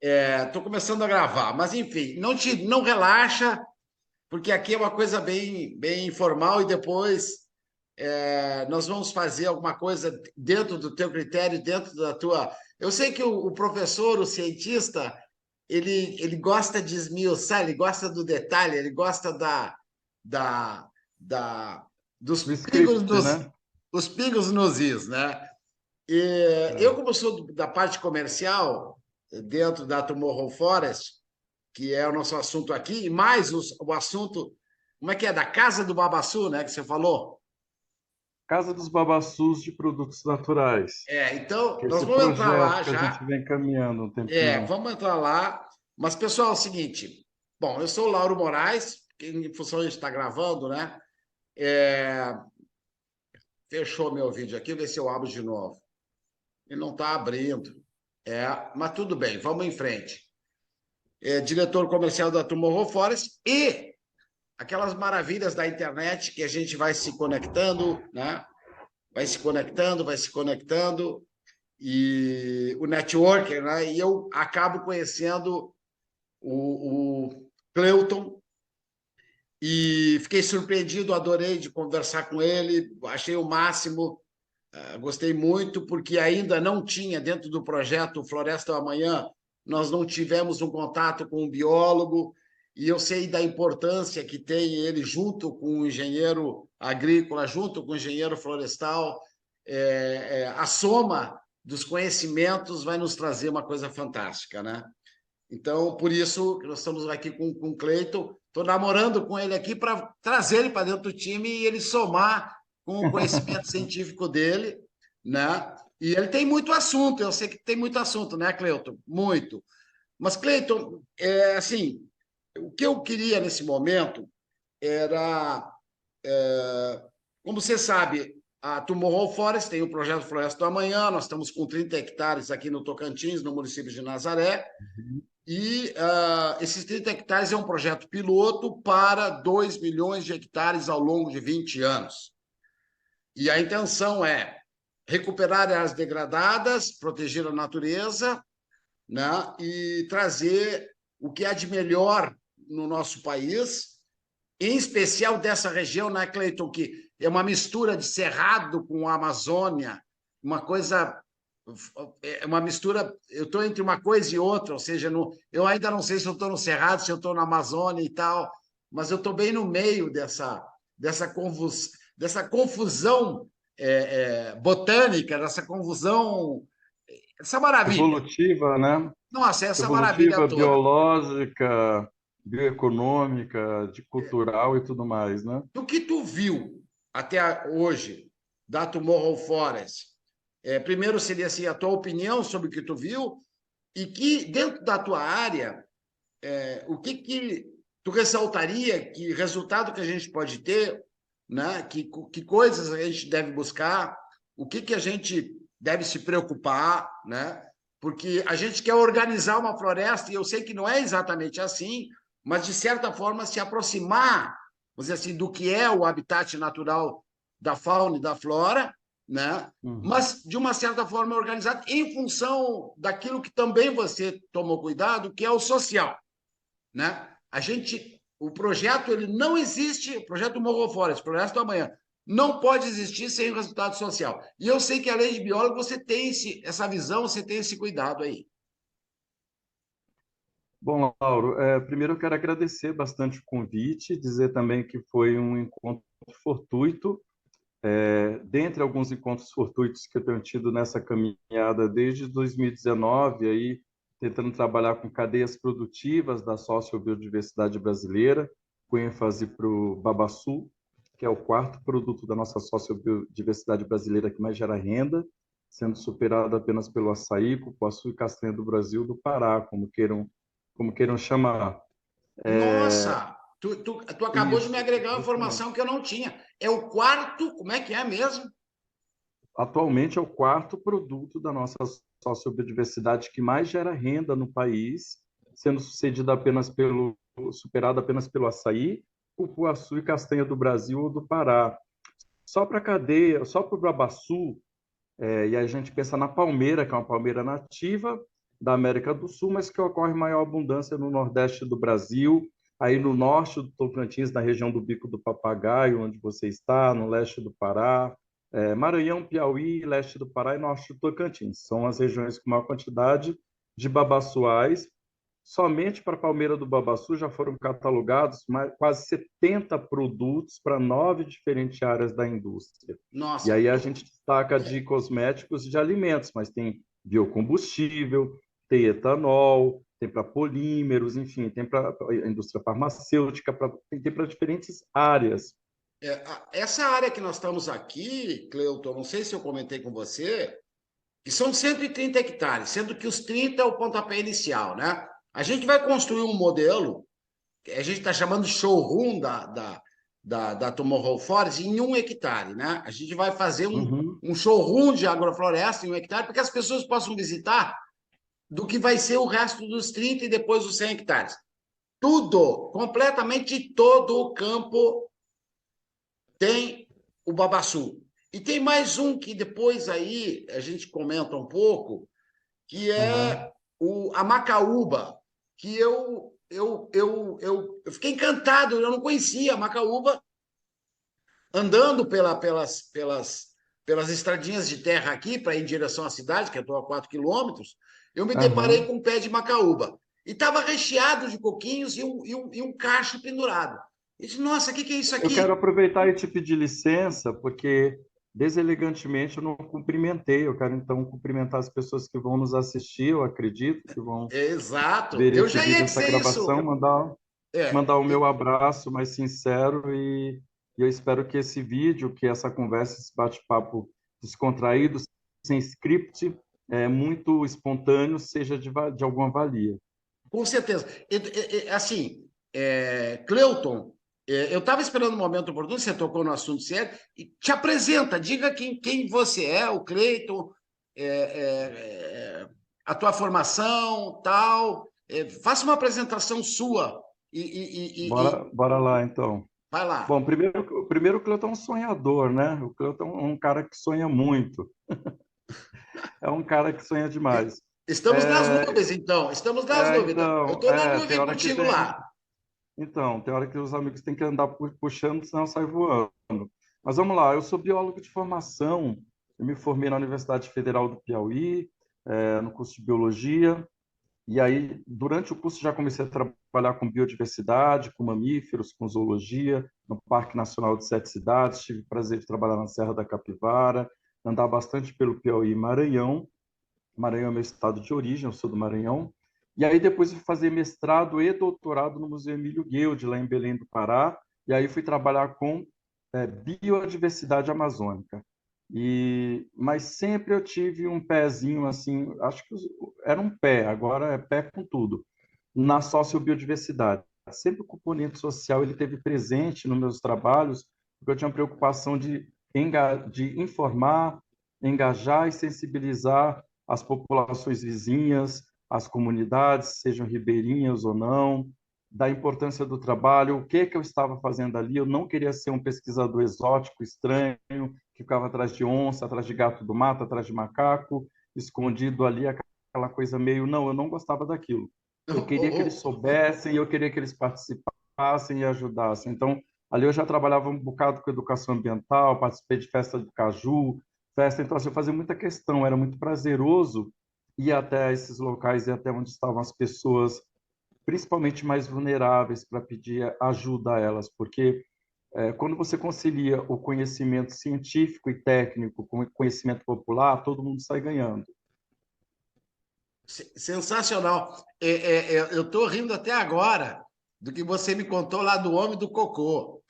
Estou começando a gravar, mas enfim, não relaxa, porque aqui é uma coisa bem informal e depois nós vamos fazer alguma coisa dentro do teu critério, dentro da tua. Eu sei que o professor, o cientista, ele gosta de esmiuçar, ele gosta do detalhe, ele gosta da, da, dos Do pingos script, nos, né? os pingos nos is, né? E eu, É. como sou da parte comercial, dentro da Tomorrow Forest, que é o nosso assunto aqui, e mais o assunto, como é que é? Da Casa do Babaçu, né? Que você falou. Casa dos Babassus de Produtos Naturais, Então, que é nós esse vamos entrar projeto lá que a já. gente vem caminhando um tempinho. Vamos entrar lá. Mas, pessoal, é o seguinte. Bom, eu sou o Lauro Moraes, que em função de estar gravando, né? É, fechou meu vídeo aqui, ver se eu abro de novo. Ele não está abrindo. Mas tudo bem, vamos em frente. Diretor comercial da Tomorrow Forest e aquelas maravilhas da internet que a gente vai se conectando, né? Vai se conectando, e o networker, né? E eu acabo conhecendo o Cleuton e fiquei surpreendido, adorei de conversar com ele, achei o máximo, gostei muito, porque ainda não tinha, dentro do projeto Floresta Amanhã, nós não tivemos um contato com um biólogo, e eu sei da importância que tem ele junto com o engenheiro agrícola, junto com o engenheiro florestal, a soma dos conhecimentos vai nos trazer uma coisa fantástica, né? Então, por isso, nós estamos aqui com o Cleiton. Estou namorando com ele aqui para trazer ele para dentro do time e ele somar com o conhecimento científico dele, né? E ele tem muito assunto, eu sei que tem muito assunto, né, Cleiton? Muito. Mas, Cleiton, assim, o que eu queria nesse momento era, como você sabe, a Tomorrow Forest tem o projeto Floresta do Amanhã, nós estamos com 30 hectares aqui no Tocantins, no município de Nazaré, e esses 30 hectares é um projeto piloto para 2 milhões de hectares ao longo de 20 anos. E a intenção é recuperar áreas degradadas, proteger a natureza, né, e trazer o que há de melhor no nosso país, em especial dessa região, né, Cleiton, que é uma mistura de cerrado com a Amazônia, uma coisa, é uma mistura, eu estou entre uma coisa e outra, ou seja, eu ainda não sei se eu estou no cerrado, se eu estou na Amazônia e tal, mas eu estou bem no meio dessa confusão botânica, dessa confusão, essa maravilha. Evolutiva, né? Nossa, essa maravilha Evolutiva, toda. biológica, bioeconômica, de cultural e tudo mais, né? Do que tu viu até hoje da Tomorrow Forest, primeiro seria assim, a tua opinião sobre o que tu viu e que dentro da tua área, o que tu ressaltaria, que resultado que a gente pode ter, né? Que coisas a gente deve buscar, o que a gente deve se preocupar, né? Porque a gente quer organizar uma floresta e eu sei que não é exatamente assim, mas de certa forma se aproximar, vamos dizer assim, do que é o habitat natural da fauna e da flora, né? Uhum. Mas de uma certa forma organizado em função daquilo que também você tomou cuidado, que é o social, né? O projeto ele não existe, o projeto Morro Forest, Floresta do Amanhã, não pode existir sem o resultado social. E eu sei que além de biólogo você tem essa visão, você tem esse cuidado aí. Bom, Lauro, primeiro eu quero agradecer bastante o convite, dizer também que foi um encontro fortuito, dentre alguns encontros fortuitos que eu tenho tido nessa caminhada desde 2019, aí, tentando trabalhar com cadeias produtivas da sociobiodiversidade brasileira, com ênfase para o babaçu, que é o quarto produto da nossa sociobiodiversidade brasileira que mais gera renda, sendo superado apenas pelo açaí, cupuaçu e castanha do Brasil do Pará, como queiram chamar. Nossa, tu acabou de me Isso, agregar uma informação justamente. que eu não tinha. É o quarto, como é que é mesmo? Atualmente é o quarto produto da nossa sociobiodiversidade que mais gera renda no país, sendo superado apenas pelo açaí, cupuaçu e castanha do Brasil ou do Pará. Só para a cadeia, só para o babaçu, e a gente pensa na palmeira, que é uma palmeira nativa, da América do Sul, mas que ocorre maior abundância no Nordeste do Brasil, aí no norte do Tocantins, na região do Bico do Papagaio, onde você está, no leste do Pará, Maranhão, Piauí, leste do Pará e norte do Tocantins. São as regiões com maior quantidade de babaçoais. Somente para a palmeira do babaçu já foram catalogados quase 70 produtos para 9 diferentes áreas da indústria. E Nossa. aí a gente destaca de cosméticos e de alimentos, mas tem biocombustível, tem etanol, tem para polímeros, enfim, tem para a indústria farmacêutica, tem para diferentes áreas. Essa área que nós estamos aqui, Cleuton, não sei se eu comentei com você, que são 130 hectares, sendo que os 30 é o pontapé inicial, né? A gente vai construir um modelo, que a gente está chamando de showroom da Tomorrow Forest, em 1 hectare, né? A gente vai fazer um showroom de agrofloresta em 1 hectare, para que as pessoas possam visitar do que vai ser o resto dos 30 e depois os 100 hectares. Tudo, completamente todo o campo tem o babaçu. E tem mais um que depois aí a gente comenta um pouco, que é a macaúba, que eu fiquei encantado, eu não conhecia a macaúba, andando pelas estradinhas de terra aqui para ir em direção à cidade, que eu estou a 4 quilômetros, eu me deparei com um pé de macaúba. E estava recheado de coquinhos e um cacho pendurado. Eu disse, nossa, o que é isso Eu quero aqui? aproveitar e te pedir licença, porque deselegantemente eu não cumprimentei. Eu quero então cumprimentar as pessoas que vão nos assistir, eu acredito, que vão Exato. ver Eu esse já ia vídeo, essa dizer isso. gravação, É, mandar o meu abraço mais sincero e eu espero que esse vídeo, que essa conversa, esse bate-papo descontraído, sem script, muito espontâneo, seja de alguma valia. com certeza. Assim, Cleuton, eu estava esperando um momento oportuno, você tocou no assunto sério, e te apresenta, diga quem você é, o Cleiton, é, é, a tua formação, tal. Faça uma apresentação sua e Bora lá, então. vai lá. Bom, primeiro o Cleuton é um sonhador, né? O Cleuton é um cara que sonha muito. É um cara que sonha demais. Estamos nas É, nuvens, então. Estamos nas nuvens. Eu então, estou na tem nuvem hora que contigo lá. tem hora que os amigos têm que andar puxando, senão sai voando. Mas vamos lá, eu sou biólogo de formação. Eu me formei na Universidade Federal do Piauí, no curso de biologia. E aí, durante o curso, já comecei a trabalhar com biodiversidade, com mamíferos, com zoologia, no Parque Nacional de Sete Cidades. Tive o prazer de trabalhar na Serra da Capivara, andar bastante pelo Piauí e Maranhão. Maranhão é meu estado de origem, eu sou do Maranhão. E aí depois fui fazer mestrado e doutorado no Museu Emílio Guild, lá em Belém do Pará. E aí fui trabalhar com biodiversidade amazônica. Mas sempre eu tive um pezinho assim, acho que era um pé, agora é pé com tudo, na sociobiodiversidade. Sempre o componente social ele teve presente nos meus trabalhos, porque eu tinha preocupação de informar, engajar e sensibilizar as populações vizinhas, as comunidades, sejam ribeirinhas ou não, da importância do trabalho, o que eu estava fazendo ali. Eu não queria ser um pesquisador exótico, estranho, que ficava atrás de onça, atrás de gato do mato, atrás de macaco, escondido ali, aquela coisa meio... Não, eu não gostava daquilo. Eu queria que eles soubessem, eu queria que eles participassem e ajudassem. Então, ali eu já trabalhava um bocado com educação ambiental, participei de festa de caju, festa, então assim, eu fazia muita questão, era muito prazeroso ir até esses locais e até onde estavam as pessoas, principalmente mais vulneráveis, para pedir ajuda a elas, porque quando você concilia o conhecimento científico e técnico com o conhecimento popular, todo mundo sai ganhando. Sensacional. Eu estou rindo até agora do que você me contou lá do homem do cocô.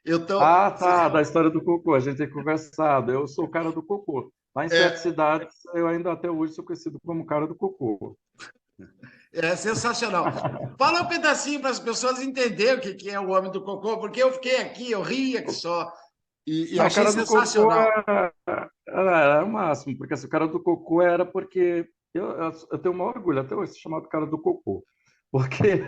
Eu tô... Ah, tá, da história do cocô, a gente tem conversado. Eu sou o cara do cocô. Lá em Sete é, Cidades, eu ainda até hoje sou conhecido como o cara do cocô. é sensacional. Fala um pedacinho para as pessoas entenderem que é o homem do cocô, porque eu fiquei aqui, eu ria que só, e Não, o achei cara do cocô sensacional. era o máximo, porque assim, o cara do cocô era porque eu tenho um maior orgulho até hoje de ser chamado cara do cocô, porque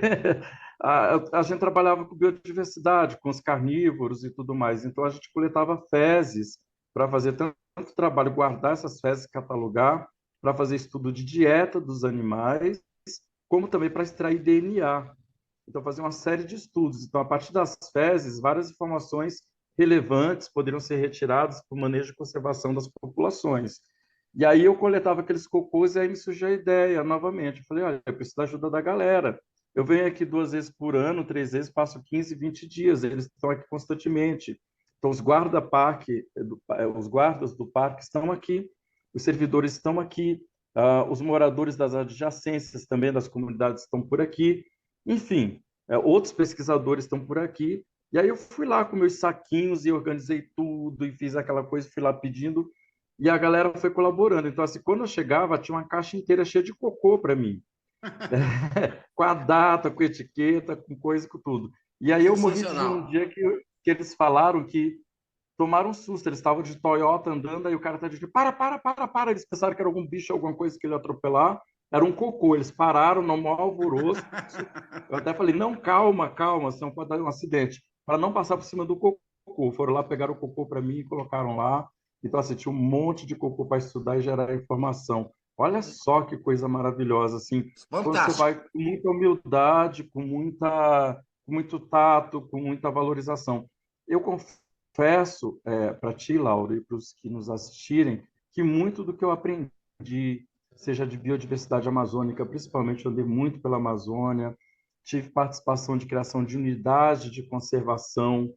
a gente trabalhava com biodiversidade, com os carnívoros e tudo mais, então a gente coletava fezes para fazer tanto trabalho, guardar essas fezes, catalogar, para fazer estudo de dieta dos animais, como também para extrair DNA. Então, fazer uma série de estudos. Então, a partir das fezes, várias informações relevantes poderiam ser retiradas para o manejo e conservação das populações. E aí eu coletava aqueles cocôs e aí me surgiu a ideia novamente. Eu falei, olha, eu preciso da ajuda da galera. Eu venho aqui 2 vezes por ano, 3 vezes, passo 15, 20 dias. Eles estão aqui constantemente. Então, os guardas do parque estão aqui, os servidores estão aqui, os moradores das adjacências também, das comunidades estão por aqui. Enfim, outros pesquisadores estão por aqui. E aí eu fui lá com meus saquinhos e organizei tudo e fiz aquela coisa, fui lá pedindo e a galera foi colaborando. Então, assim, quando eu chegava, tinha uma caixa inteira cheia de cocô para mim, com a data, com etiqueta, com coisa, com tudo. E aí eu morri de rir um Sensacional. dia que eles falaram que tomaram um susto. Eles estavam de Toyota andando, aí o cara tá dizendo, para. Eles pensaram que era algum bicho, alguma coisa que ele ia atropelar. Era um cocô. Eles pararam, no maior alvoroço. Eu até falei, não, calma, senão pode dar um acidente. Para não passar por cima do cocô. Foram lá, pegaram o cocô para mim e colocaram lá. Então, assim, tinha um monte de cocô para estudar e gerar informação. Olha só que coisa maravilhosa, assim, quando você Fantástico. vai com muita humildade, com muito tato, com muita valorização. Eu confesso para ti, Laura, e para os que nos assistirem, que muito do que eu aprendi, seja de biodiversidade amazônica, principalmente eu andei muito pela Amazônia, tive participação de criação de unidades de conservação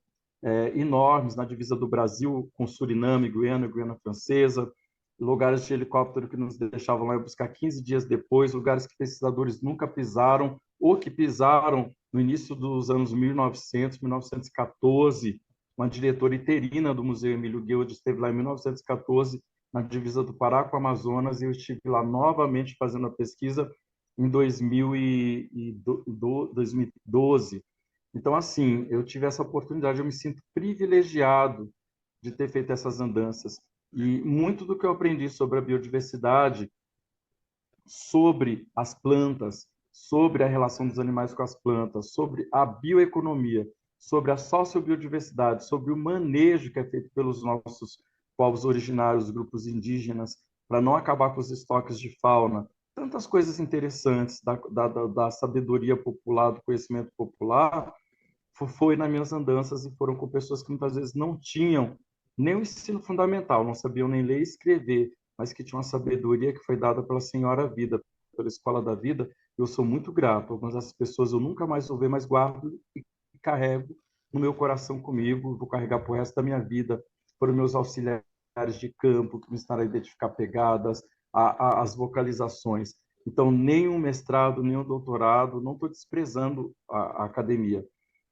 enormes na divisa do Brasil com Suriname, Guiana Francesa, lugares de helicóptero que nos deixavam lá buscar 15 dias depois, lugares que pesquisadores nunca pisaram ou que pisaram no início dos anos 1900, 1914. Uma diretora interina do Museu Emílio Guild esteve lá em 1914, na divisa do Pará com o Amazonas, e eu estive lá novamente fazendo a pesquisa em 2012. Então, assim, eu tive essa oportunidade, eu me sinto privilegiado de ter feito essas andanças. E muito do que eu aprendi sobre a biodiversidade, sobre as plantas, sobre a relação dos animais com as plantas, sobre a bioeconomia, sobre a sociobiodiversidade, sobre o manejo que é feito pelos nossos povos originários, grupos indígenas, para não acabar com os estoques de fauna. Tantas coisas interessantes da sabedoria popular, do conhecimento popular, foi nas minhas andanças e foram com pessoas que muitas vezes não tinham nem o ensino fundamental, não sabiam nem ler e escrever, mas que tinham uma sabedoria que foi dada pela Senhora Vida, pela Escola da Vida. Eu sou muito grato. Algumas dessas pessoas eu nunca mais vou ver, mas guardo e carrego no meu coração comigo, vou carregar para o resto da minha vida. Foram meus auxiliares de campo que me ensinaram a identificar pegadas, as vocalizações. Então, nem um mestrado, nem um doutorado, não estou desprezando a academia,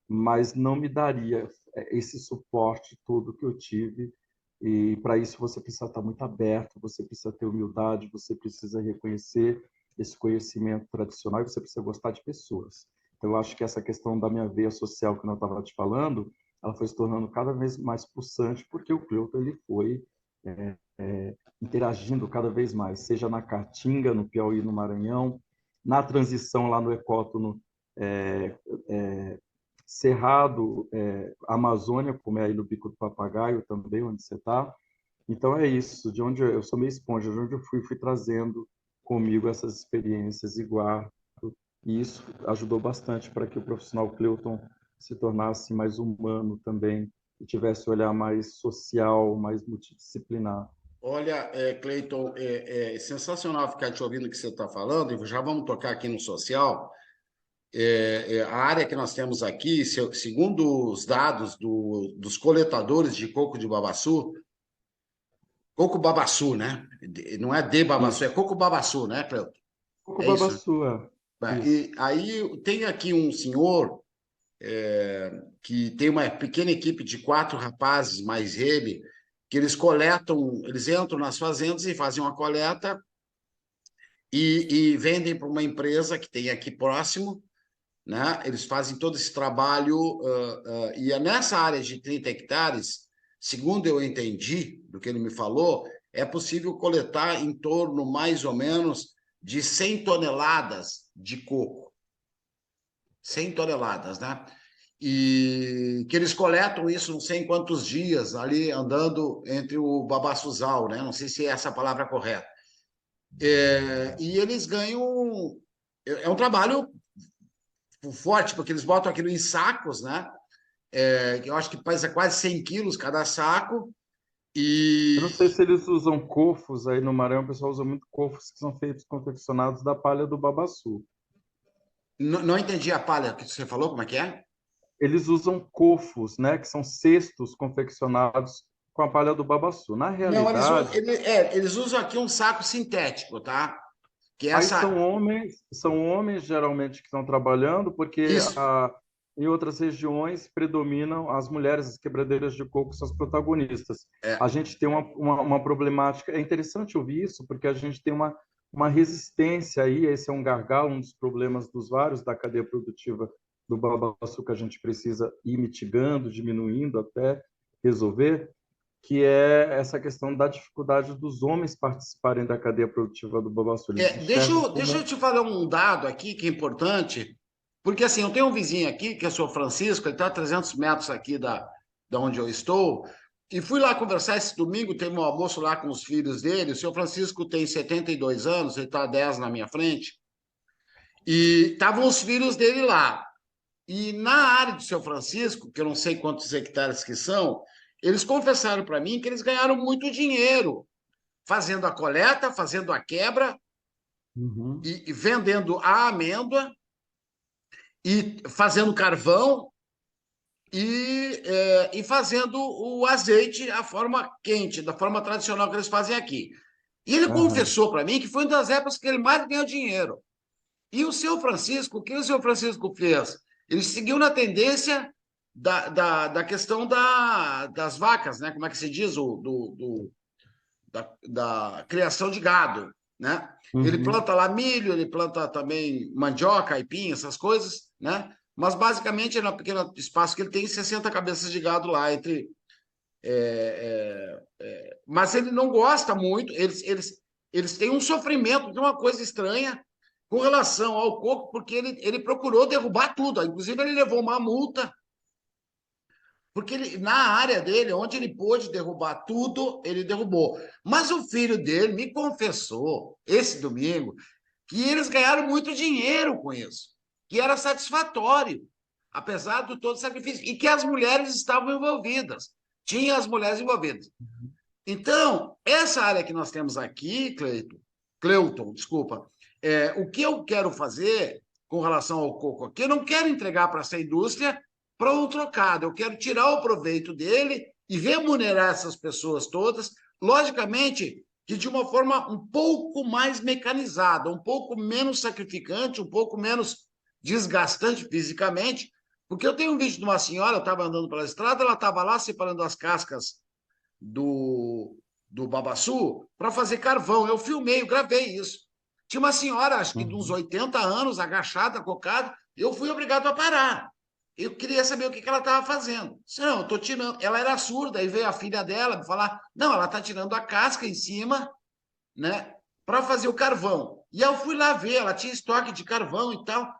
mas não me daria esse suporte todo que eu tive. E para isso você precisa estar muito aberto, você precisa ter humildade, você precisa reconhecer esse conhecimento tradicional e você precisa gostar de pessoas. Então, eu acho que essa questão da minha veia social que eu estava te falando, ela foi se tornando cada vez mais pulsante, porque o Cleuton ele foi interagindo cada vez mais, seja na Caatinga, no Piauí, no Maranhão, na transição lá no Ecótono, Cerrado, Amazônia, como é aí no Bico do Papagaio também, onde você está. Então é isso, de onde eu sou meio esponja, de onde eu fui trazendo comigo essas experiências e guardo. E isso ajudou bastante para que o profissional Cleuton se tornasse mais humano também e tivesse um olhar mais social, mais multidisciplinar. Olha, Cleiton, é sensacional ficar te ouvindo o que você está falando, e já vamos tocar aqui no social. A área que nós temos aqui, segundo os dados dos coletadores de coco de babaçu, coco babaçu, né? Não é de babaçu, é Isso. coco babaçu, né, Cleiton? Coco É isso. Babassu, isso. E aí tem aqui um senhor que tem uma pequena equipe de 4 rapazes, mais ele, que eles entram nas fazendas e fazem uma coleta e vendem para uma empresa que tem aqui próximo, né? Eles fazem todo esse trabalho, e é nessa área de 30 hectares, segundo eu entendi do que ele me falou, é possível coletar em torno, mais ou menos, de 100 toneladas de coco. 100 toneladas, né? E que eles coletam isso não sei em quantos dias, ali andando entre o babaçuzal, né? Não sei se é essa a palavra correta. E eles ganham. É um trabalho forte, porque eles botam aquilo em sacos, né? Eu acho que pesa quase 100 quilos cada saco. Eu não E sei se eles usam cofos aí no Maranhão, o pessoal usa muito cofos que são feitos, confeccionados da palha do babaçu. não entendi a palha que você falou, como é que é? Eles usam cofos, né, que são cestos confeccionados com a palha do babaçu. Na Não, realidade, eles usam aqui um saco sintético, tá? Que é aí essa. são homens geralmente que estão trabalhando, porque Isso. em outras regiões predominam as mulheres, as quebradeiras de coco são as protagonistas. A É, gente tem uma problemática, é interessante ouvir isso, porque a gente tem uma resistência aí, esse é um gargalo, um dos problemas dos vários da cadeia produtiva do babaçu que a gente precisa ir mitigando, diminuindo até resolver, que é essa questão da dificuldade dos homens participarem da cadeia produtiva do babaçu. Eles enxergam deixa eu como... te falar um dado aqui que é importante, porque assim, eu tenho um vizinho aqui, que é o senhor Francisco, ele está a 300 metros aqui da onde eu estou, e fui lá conversar esse domingo, teve um almoço lá com os filhos dele, o senhor Francisco tem 72 anos, ele está a 10 na minha frente, e estavam os filhos dele lá. E na área do seu Francisco, que eu não sei quantos hectares que são, eles confessaram para mim que eles ganharam muito dinheiro fazendo a coleta, fazendo a quebra Uhum, e vendendo a amêndoa e fazendo carvão e fazendo o azeite a forma quente, da forma tradicional que eles fazem aqui. E ele aham, confessou para mim que foi uma das épocas que ele mais ganhou dinheiro. E o seu Francisco, o que o seu Francisco fez? Ele seguiu na tendência da questão das vacas, né? Como é que se diz? Da criação de gado, né? Ele uhum, planta lá milho, ele planta também mandioca, aipim, essas coisas, né? Mas basicamente é no pequeno espaço que ele tem 60 cabeças de gado lá entre. Mas ele não gosta muito, eles têm um sofrimento, tem uma coisa estranha com relação ao coco, porque ele procurou derrubar tudo. Inclusive, ele levou uma multa porque ele, na área dele, onde ele pôde derrubar tudo, ele derrubou. Mas o filho dele me confessou, esse domingo, que eles ganharam muito dinheiro com isso, que era satisfatório, apesar de todo o sacrifício, e que as mulheres estavam envolvidas. Tinha as mulheres envolvidas. Então, essa área que nós temos aqui, Cleuton, desculpa, o que eu quero fazer com relação ao coco aqui, eu não quero entregar para essa indústria para um trocado, eu quero tirar o proveito dele e remunerar essas pessoas todas, logicamente que de uma forma um pouco mais mecanizada, um pouco menos sacrificante, um pouco menos desgastante fisicamente, porque eu tenho um vídeo de uma senhora, eu estava andando pela estrada, ela estava lá separando as cascas do, do Babaçu para fazer carvão. Eu filmei, eu gravei isso. Tinha uma senhora, acho que de uns uhum, 80 anos, agachada, cocada. Eu fui obrigado a parar. Eu queria saber o que ela estava fazendo. Disse, não, eu estou tirando. Ela era surda, aí veio a filha dela me falar: não, ela está tirando a casca em cima, né, para fazer o carvão. E eu fui lá ver, ela tinha estoque de carvão e tal.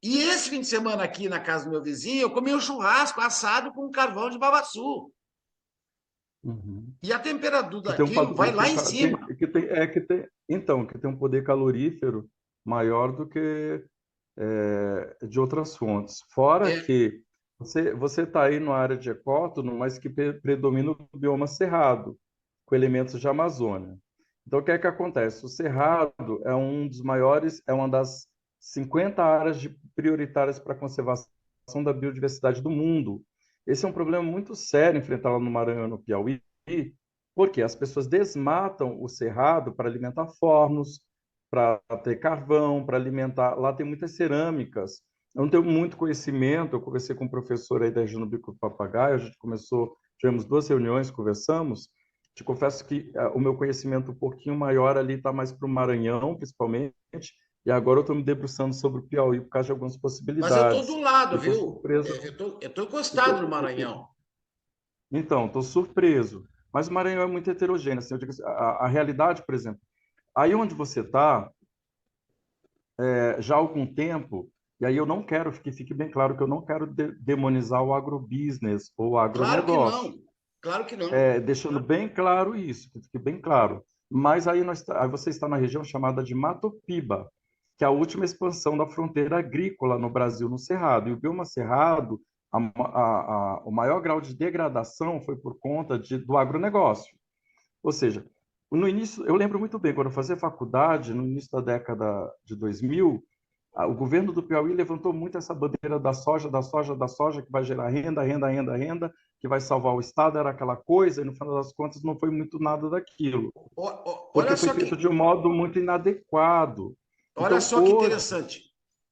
E esse fim de semana aqui na casa do meu vizinho, eu comi um churrasco assado com carvão de babaçu. uhum. E a temperatura Que tem um, daquilo vai que lá tem, em cima. então, que tem um poder calorífero maior do que de outras fontes. Fora É, que você está aí numa área de ecótono, mas que predomina o bioma cerrado, com elementos de Amazônia. Então, o que é que acontece? O cerrado é um dos maiores, é uma das 50 áreas prioritárias para a conservação da biodiversidade do mundo. Esse é um problema muito sério enfrentado lá no Maranhão e no Piauí, porque as pessoas desmatam o cerrado para alimentar fornos, para ter carvão, para alimentar. Lá tem muitas cerâmicas. Eu não tenho muito conhecimento. Eu conversei com um professor aí da região do Bico do Papagaio. A gente começou, tivemos 2 reuniões, conversamos. Te confesso que o meu conhecimento um pouquinho maior ali está mais para o Maranhão, principalmente. E agora eu estou me debruçando sobre o Piauí por causa de algumas mas eu estou do possibilidades. E lado, estou viu? surpreso. Eu tô Eu encostado no tô- Maranhão. então, estou surpreso. Mas o Maranhão é muito heterogêneo. Assim, eu digo assim, a realidade, por exemplo, aí onde você está, já há algum tempo, e aí eu não quero que fique bem claro que eu não quero demonizar o agrobusiness ou o Claro que agronegócio, não. Claro que não. deixando bem claro isso, que fique bem claro. mas aí você está na região chamada de Mato Piba, que é a última expansão da fronteira agrícola no Brasil, no Cerrado. E o bioma Cerrado, o maior grau de degradação foi por conta do agronegócio. Ou seja, no início, eu lembro muito bem, quando eu fazia faculdade, no início da década de 2000, o governo do Piauí levantou muito essa bandeira da soja, da soja, da soja, que vai gerar renda, renda, renda, renda, que vai salvar o Estado, era aquela coisa, e no final das contas não foi muito nada daquilo, porque Olha foi só feito que, de um modo muito inadequado. olha Então, só que hoje, interessante.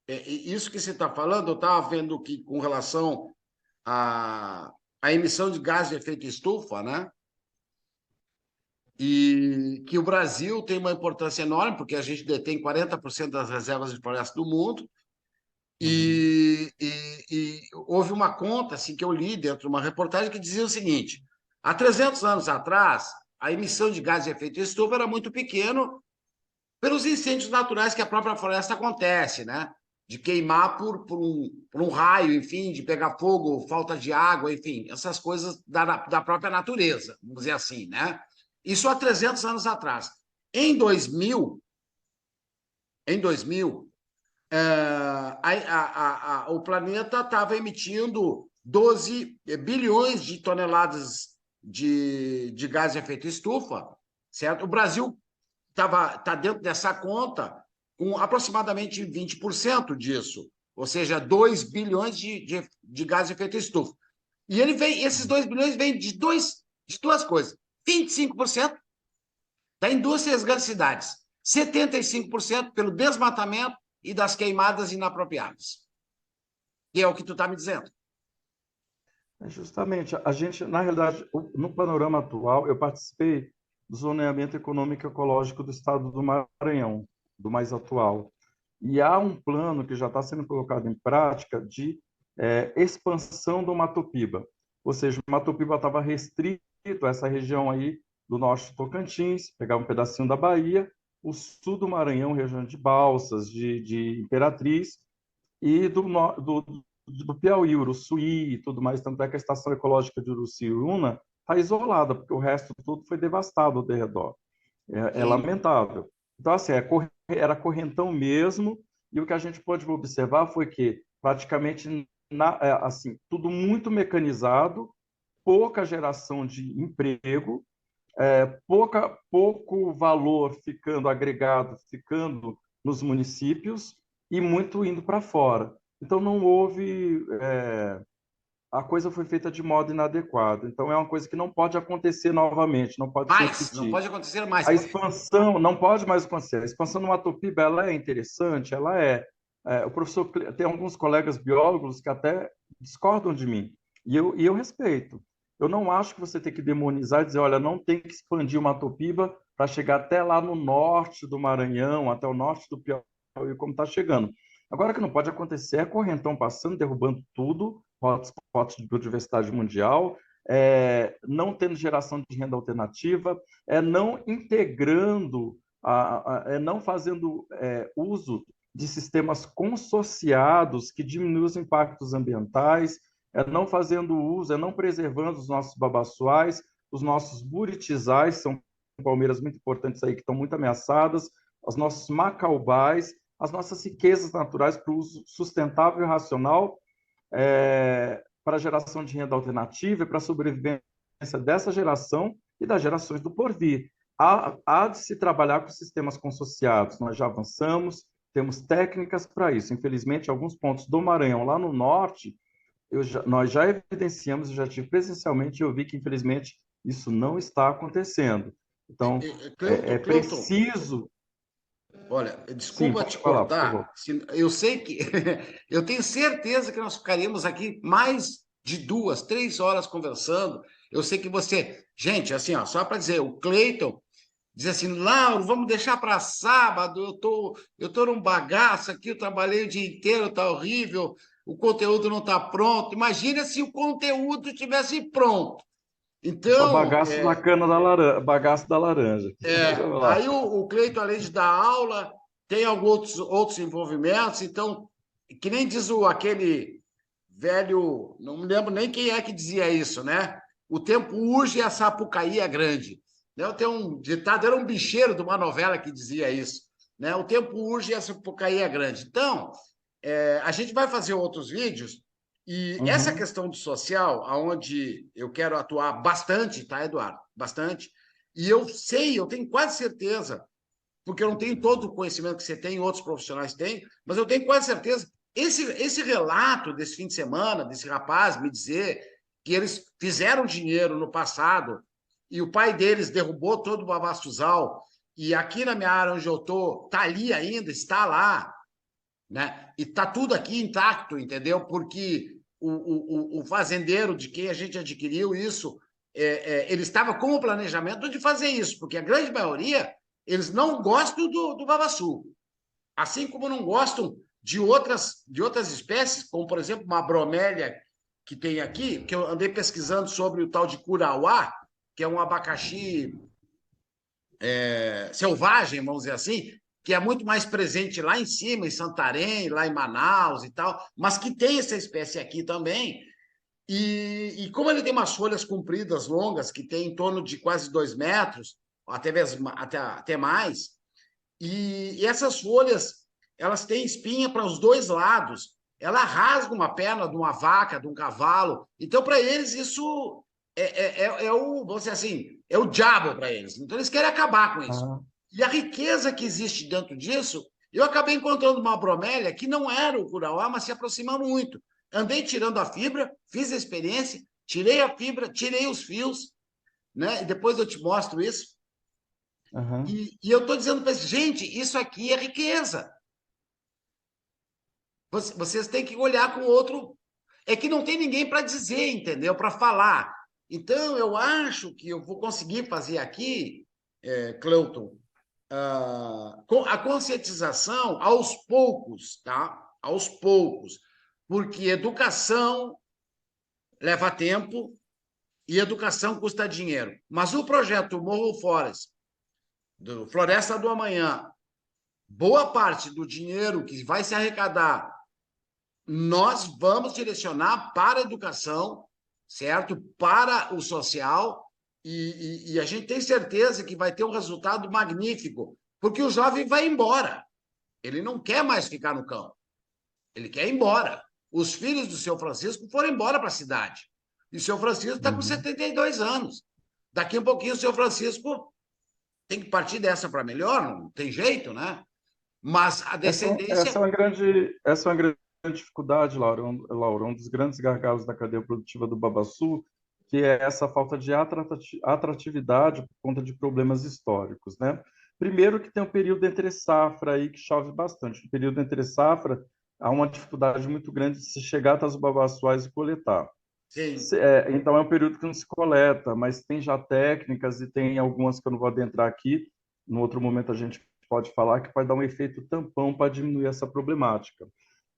Isso que você está falando, eu estava vendo que com relação à emissão de gás de efeito estufa, né? E que o Brasil tem uma importância enorme, porque a gente detém 40% das reservas de floresta do mundo, uhum, e houve uma conta assim, que eu li dentro de uma reportagem que dizia o seguinte: há 300 anos atrás, a emissão de gás de efeito estufa era muito pequeno pelos incêndios naturais que a própria floresta acontece, né? De queimar por um raio, enfim, de pegar fogo, falta de água, enfim, essas coisas da própria natureza, vamos dizer assim, né? Isso há 300 anos atrás. Em 2000, em 2000 o planeta estava emitindo 12 bilhões de toneladas de gás de efeito estufa, certo? O Brasil tá dentro dessa conta com aproximadamente 20% disso, ou seja, 2 bilhões de gás de efeito estufa. E esses 2 bilhões vêm de duas coisas: 25% da indústria das grandes cidades, 75% pelo desmatamento e das queimadas inapropriadas. Que é o que tu está me dizendo. justamente, a gente, na realidade, no panorama atual, eu participei do zoneamento econômico e ecológico do estado do Maranhão, do mais atual. E há um plano que já está sendo colocado em prática de expansão do Mato Piba. Ou seja, o Mato Piba estava restrito a essa região aí do norte do Tocantins, pegar um pedacinho da Bahia, o sul do Maranhão, região de Balsas, de Imperatriz, e do Piauí, Uruçuí e tudo mais. Tanto é que a estação ecológica de Uruciúna está isolada, porque o resto tudo foi devastado ao redor. É Sim. lamentável. Então, assim, era correntão mesmo, e o que a gente pôde observar foi que praticamente assim, tudo muito mecanizado, pouca geração de emprego, pouco valor ficando agregado, ficando nos municípios e muito indo para fora. Então, não houve. A coisa foi feita de modo inadequado. Então, é uma coisa que não pode acontecer novamente, não pode se Mais, não repetir. pode acontecer mais. A expansão não pode mais acontecer. A expansão do Mato Piba, ela é interessante, ela o professor tem alguns colegas biólogos que até discordam de mim e eu respeito. Eu não acho que você tem que demonizar e dizer, olha, não tem que expandir o Mato Piba para chegar até lá no norte do Maranhão, até o norte do Piauí, como está chegando. Agora, o que não pode acontecer é correntão passando, derrubando tudo, hotspots de biodiversidade mundial, não tendo geração de renda alternativa, não integrando, não fazendo uso de sistemas consorciados que diminuem os impactos ambientais, não fazendo uso, não preservando os nossos babaçoais, os nossos buritizais, são palmeiras muito importantes aí que estão muito ameaçadas, os nossos macaubais, as nossas riquezas naturais para o uso sustentável e racional, para a geração de renda alternativa e para a sobrevivência dessa geração e das gerações do porvir. Há de se trabalhar com sistemas consociados. Nós já avançamos, temos técnicas para isso. Infelizmente, alguns pontos do Maranhão, lá no norte, nós já evidenciamos, eu já tive presencialmente e eu vi que, infelizmente, isso não está acontecendo. Então, é Cleuton, preciso... olha, Sim, desculpa te pode falar, por cortar. favor. Eu sei que eu tenho certeza que nós ficaríamos aqui mais de 2, 3 horas conversando. Eu sei que você, gente, assim, ó, só para dizer, o Cleiton diz assim, Lauro, vamos deixar para sábado. Eu tô num bagaço aqui, eu trabalhei o dia inteiro, tá horrível. O conteúdo não está pronto. Imagina se o conteúdo tivesse pronto. Então, Bagaço na cana da laranja, bagaço da laranja. Vamos lá. aí o Cleiton, além de dar aula, tem alguns outros envolvimentos. Então, que nem diz aquele velho, não me lembro nem quem é que dizia isso, né? O tempo urge e a Sapucaí é grande. Né? Eu tenho um ditado, era um bicheiro de uma novela que dizia isso. Né? O tempo urge e a Sapucaí é grande. Então, a gente vai fazer outros vídeos e essa Uhum. questão do social, aonde eu quero atuar bastante, tá, Eduardo? Bastante. E eu sei, eu tenho quase certeza, porque eu não tenho todo o conhecimento que você tem, outros profissionais têm, mas eu tenho quase certeza. Esse relato desse fim de semana, desse rapaz me dizer que eles fizeram dinheiro no passado e o pai deles derrubou todo o babastuzal e aqui na minha área onde eu estou, está ali ainda, está lá, né? E está tudo aqui intacto, entendeu? Porque o fazendeiro de quem a gente adquiriu isso, ele estava com o planejamento de fazer isso, porque a grande maioria eles não gostam do babaçu, assim como não gostam de outras espécies, como por exemplo uma bromélia que tem aqui, que eu andei pesquisando sobre o tal de curauá, que é um abacaxi selvagem, vamos dizer assim, que é muito mais presente lá em cima, em Santarém, lá em Manaus e tal, mas que tem essa espécie aqui também. E como ele tem umas folhas compridas, longas, que tem em torno de quase 2 metros, até mais, e essas folhas, elas têm espinha para os dois lados. Ela rasga uma perna de uma vaca, de um cavalo. Então, para eles, isso é o, vamos dizer assim, é o diabo para eles. Então, eles querem acabar com isso. Ah, E a riqueza que existe dentro disso, eu acabei encontrando uma bromélia que não era o curauá, mas se aproxima muito. Andei tirando a fibra, fiz a experiência, tirei a fibra, tirei os fios, né? E depois eu te mostro isso. aham. E eu estou dizendo para eles, gente, isso aqui é riqueza. Vocês têm que olhar com outro. É que não tem ninguém para dizer, entendeu? Para falar. Então, eu acho que eu vou conseguir fazer aqui, Cleuton, a conscientização aos poucos, tá? Aos poucos. Porque educação leva tempo e educação custa dinheiro. Mas o projeto Morro Forest, do Floresta do Amanhã, boa parte do dinheiro que vai se arrecadar nós vamos direcionar para a educação, certo? Para o social, e a gente tem certeza que vai ter um resultado magnífico, porque o jovem vai embora. Ele não quer mais ficar no campo, ele quer ir embora. Os filhos do seu Francisco foram embora para a cidade. E o seu Francisco está com Uhum. 72 anos. Daqui a um pouquinho o seu Francisco tem que partir dessa para melhor, não tem jeito, né? Mas a Essa descendência. é uma grande dificuldade, Laura, um dos grandes gargalos da cadeia produtiva do babaçu, que é essa falta de atratividade por conta de problemas históricos, né? Primeiro que tem um período entre safra aí que chove bastante. No período entre safra há uma dificuldade muito grande de se chegar até os babaçuais e coletar. Sim, Então é um período que não se coleta, mas tem já técnicas e tem algumas que eu não vou adentrar aqui. No outro momento a gente pode falar que pode dar um efeito tampão para diminuir essa problemática.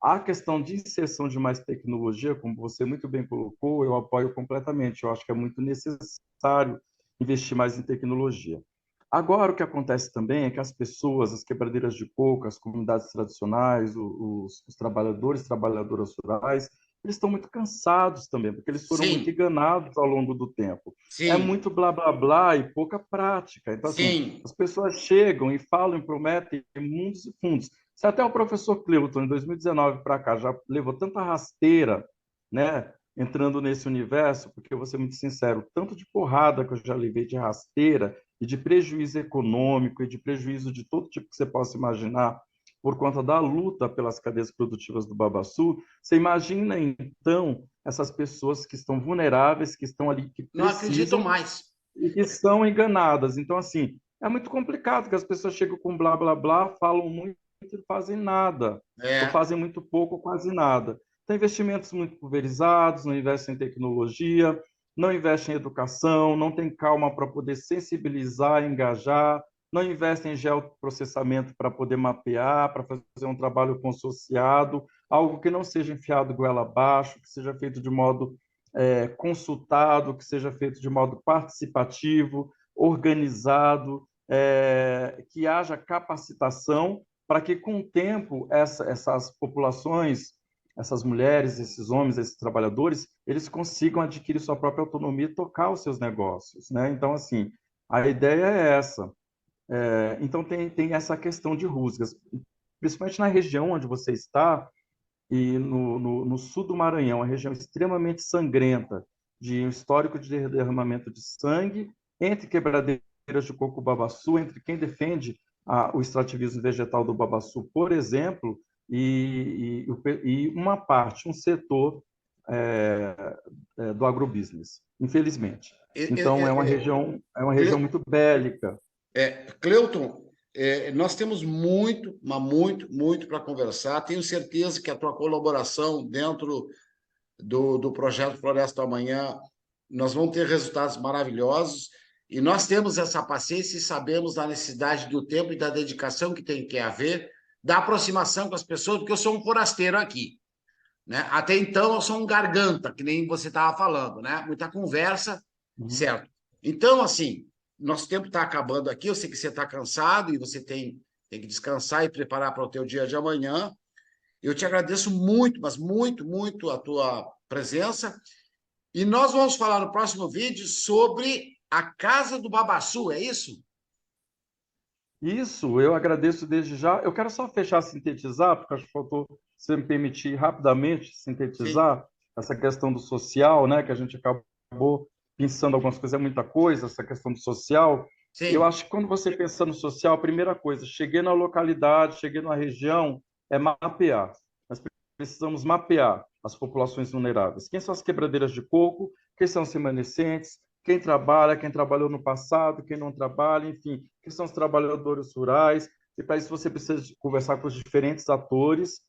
A questão de inserção de mais tecnologia, como você muito bem colocou, eu apoio completamente. Eu acho que é muito necessário investir mais em tecnologia. Agora, o que acontece também é que as pessoas, as quebradeiras de coco, as comunidades tradicionais, os trabalhadores, trabalhadoras rurais, eles estão muito cansados também, porque eles foram muito sim, enganados ao longo do tempo. É sim, muito blá blá blá e pouca prática. Então, assim, sim. as pessoas chegam e falam e prometem mundos e fundos. Se até o professor Cleuton, em 2019 para cá, já levou tanta rasteira, né, entrando nesse universo, porque eu vou ser muito sincero, tanto de porrada que eu já levei de rasteira e de prejuízo econômico e de prejuízo de todo tipo que você possa imaginar por conta da luta pelas cadeias produtivas do Babaçu, você imagina, então, essas pessoas que estão vulneráveis, que estão ali, que Não acredito precisam mais. e que são enganadas. Então, assim, é muito complicado que as pessoas chegam com blá, blá, blá, falam muito e não fazem nada, ou É, fazem muito pouco ou quase nada. Tem investimentos muito pulverizados, não investem em tecnologia, não investem em educação, não tem calma para poder sensibilizar, engajar, não investem em geoprocessamento para poder mapear, para fazer um trabalho consociado, algo que não seja enfiado goela abaixo, que seja feito de modo consultado, que seja feito de modo participativo, organizado, que haja capacitação para que, com o tempo, essas populações, essas mulheres, esses homens, esses trabalhadores, eles consigam adquirir sua própria autonomia e tocar os seus negócios, né? Então, assim, A ideia é essa. Então, tem essa questão de rusgas, principalmente na região onde você está, e no sul do Maranhão, uma região extremamente sangrenta, de um histórico de derramamento de sangue, entre quebradeiras de coco-babaçu, entre quem defende o extrativismo vegetal do babaçu, por exemplo, e uma parte, um setor do agrobusiness, infelizmente. Então, é uma região muito bélica. Cleuton, nós temos muito, mas muito, muito para conversar. Tenho certeza que a tua colaboração dentro do projeto Floresta do Amanhã, nós vamos ter resultados maravilhosos. E nós temos essa paciência e sabemos da necessidade do tempo e da dedicação que tem que haver, da aproximação com as pessoas, porque eu sou um forasteiro aqui, né? Até então eu sou um garganta, que nem você estava falando, né? Muita conversa, certo? Então, assim, nosso tempo está acabando aqui, eu sei que você está cansado e você tem que descansar e preparar para o teu dia de amanhã. Eu te agradeço muito, mas muito, muito a tua presença. E nós vamos falar no próximo vídeo sobre a Casa do Babaçu, é isso? Isso, eu agradeço desde já. Eu quero só fechar, sintetizar, porque acho que faltou, se você me permitir rapidamente Sim, sintetizar essa questão do social, né, que a gente acabou pensando algumas coisas, é muita coisa, essa questão do social. Eu sim, acho que quando você pensa no social, a primeira coisa, cheguei na localidade, cheguei na região, é mapear. Nós precisamos mapear as populações vulneráveis. Quem são as quebradeiras de coco? Quem são os remanescentes? Quem trabalha, quem trabalhou no passado, quem não trabalha, enfim, quem são os trabalhadores rurais. E para isso você precisa conversar com os diferentes atores,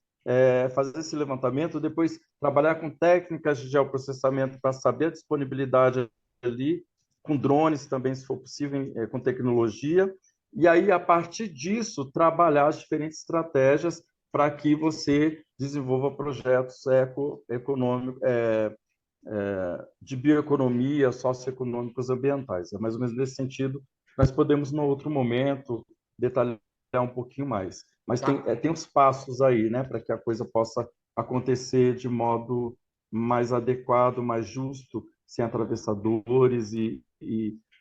fazer esse levantamento, depois trabalhar com técnicas de geoprocessamento para saber a disponibilidade ali, com drones também, se for possível, com tecnologia. E aí, a partir disso, trabalhar as diferentes estratégias para que você desenvolva projetos econômicos, de bioeconomia, socioeconômicos ambientais. É mais ou menos nesse sentido. Nós podemos, no outro momento, detalhar um pouquinho mais. Mas tá. tem os passos aí, né, para que a coisa possa acontecer de modo mais adequado, mais justo, sem atravessadores e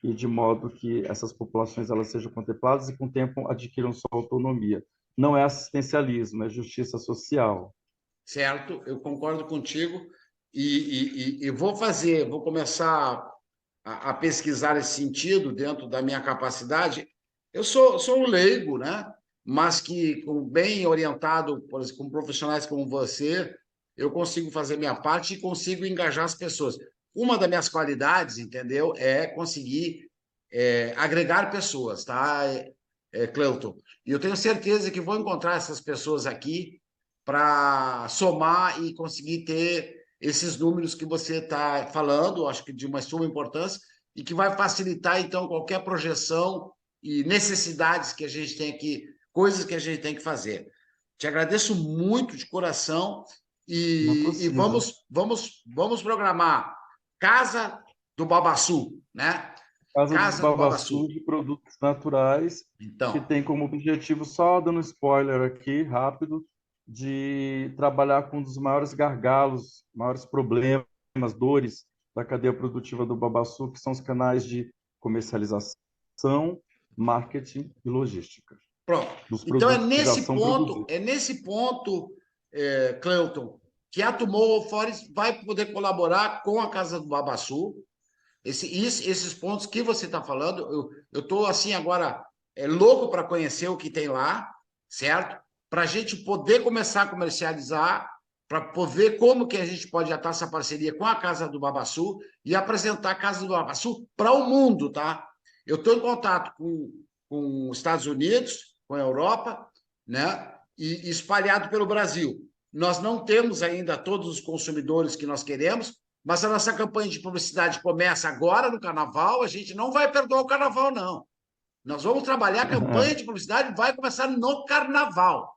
de modo que essas populações elas sejam contempladas e, com o tempo, adquiram sua autonomia. Não é assistencialismo, é justiça social. Certo, eu concordo contigo e vou começar a pesquisar esse sentido dentro da minha capacidade. Eu sou um leigo, né? Mas que, bem orientado com profissionais como você, eu consigo fazer minha parte e consigo engajar as pessoas. Uma das minhas qualidades, entendeu, é conseguir agregar pessoas, tá, Cleuton? E eu tenho certeza que vou encontrar essas pessoas aqui para somar e conseguir ter esses números que você está falando, acho que de uma suma importância, e que vai facilitar, então, qualquer projeção e necessidades que a gente tem aqui, coisas que a gente tem que fazer. Te agradeço muito de coração Não e precisa. vamos programar Casa do Babaçu, né? Casa do Casa do Babaçu Babaçu. de produtos naturais, que Então, tem como objetivo, só dando spoiler aqui, rápido, de trabalhar com um dos maiores gargalos, maiores problemas, dores da cadeia produtiva do Babaçu, que são os canais de comercialização, marketing e logística pronto. dos Então produtos que já são produzidos. é nesse ponto, Cleuton, que a Tomorrow Forest vai poder colaborar com a Casa do Babaçu. Esses pontos que você está falando, eu estou assim agora louco para conhecer o que tem lá, certo? Para a gente poder começar a comercializar, para poder como que a gente pode atar essa parceria com a Casa do Babaçu e apresentar a Casa do Babaçu para o mundo, tá? Eu estou em contato com os Estados Unidos, com a Europa, né? E espalhado pelo Brasil. Nós não temos ainda todos os consumidores que nós queremos, mas a nossa campanha de publicidade começa agora no Carnaval, a gente não vai perdoar o Carnaval, não. Nós vamos trabalhar a campanha de publicidade, vai começar no Carnaval.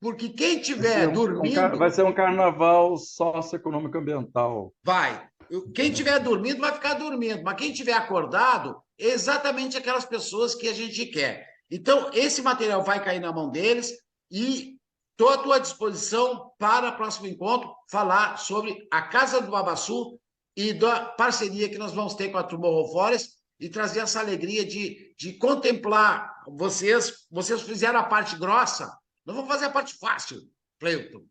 Porque quem estiver Vai dormindo, ser um carnaval socioeconômico ambiental. vai. Quem estiver dormindo vai ficar dormindo, mas quem estiver acordado, é exatamente aquelas pessoas que a gente quer. Então, esse material vai cair na mão deles e estou à tua disposição para o próximo encontro falar sobre a Casa do Babaçu e da parceria que nós vamos ter com a Tomorrow Forest e trazer essa alegria de contemplar vocês fizeram a parte grossa, nós vamos fazer a parte fácil, Cleuton,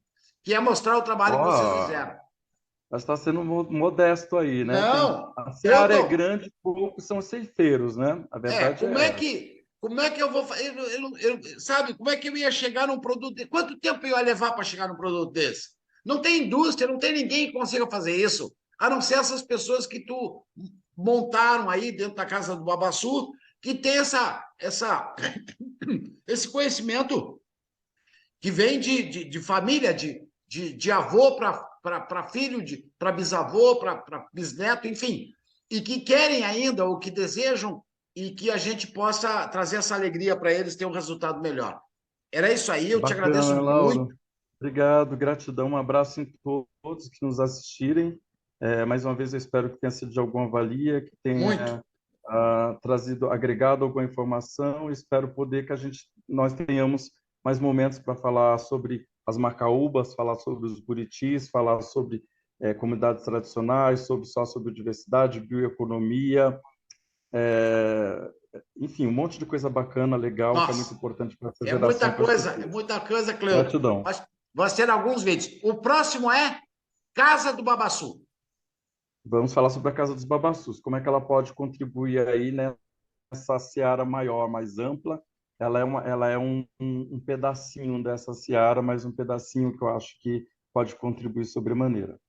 que é mostrar o trabalho que vocês Ó, fizeram. mas está sendo modesto aí, né? Não, A seara é Cleuton, grande, poucos são ceifeiros, né? A verdade como é é essa. que eu vou fazer? Sabe, como é que eu ia chegar num produto desse? Quanto tempo eu ia levar para chegar num produto desse? Não tem indústria, não tem ninguém que consiga fazer isso, a não ser essas pessoas que tu montaram aí dentro da casa do Babassu, que tem esse conhecimento que vem de família, de avô para filho, para bisavô, para bisneto, enfim, e que querem ainda, ou que desejam, e que a gente possa trazer essa alegria para eles ter um resultado melhor. Era isso aí, eu te agradeço Bacana, muito, Lauro. Obrigado, gratidão. Um abraço em todos que nos assistirem. Mais uma vez, eu espero que tenha sido de alguma valia, que muito. tenha trazido, agregado alguma informação. Espero poder que nós tenhamos mais momentos para falar sobre as macaúbas, falar sobre os buritis, falar sobre comunidades tradicionais, sobre sociobiodiversidade, bioeconomia, enfim, um monte de coisa bacana, legal, que é muito Nossa, importante para essa geração e para as é pessoas. muita coisa, Cleuton. Gratidão. Mas vai ser alguns vídeos. O próximo é Casa do Babassu. Vamos falar sobre a Casa dos Babassus, como é que ela pode contribuir aí nessa seara maior, mais ampla. Ela é um pedacinho dessa seara, mas um pedacinho que eu acho que pode contribuir sobremaneira.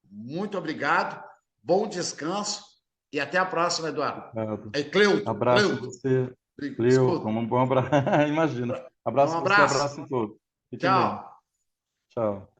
Muito obrigado, bom descanso e até a próxima, Eduardo. Obrigado. É Cleuton, Abraço em Cleuton. você, Cleuton. Desculpa. Um bom abraço. Imagina. Um Abraço em você, abraço. abraço em todos. Fiquem bem. Tchau. Tchau.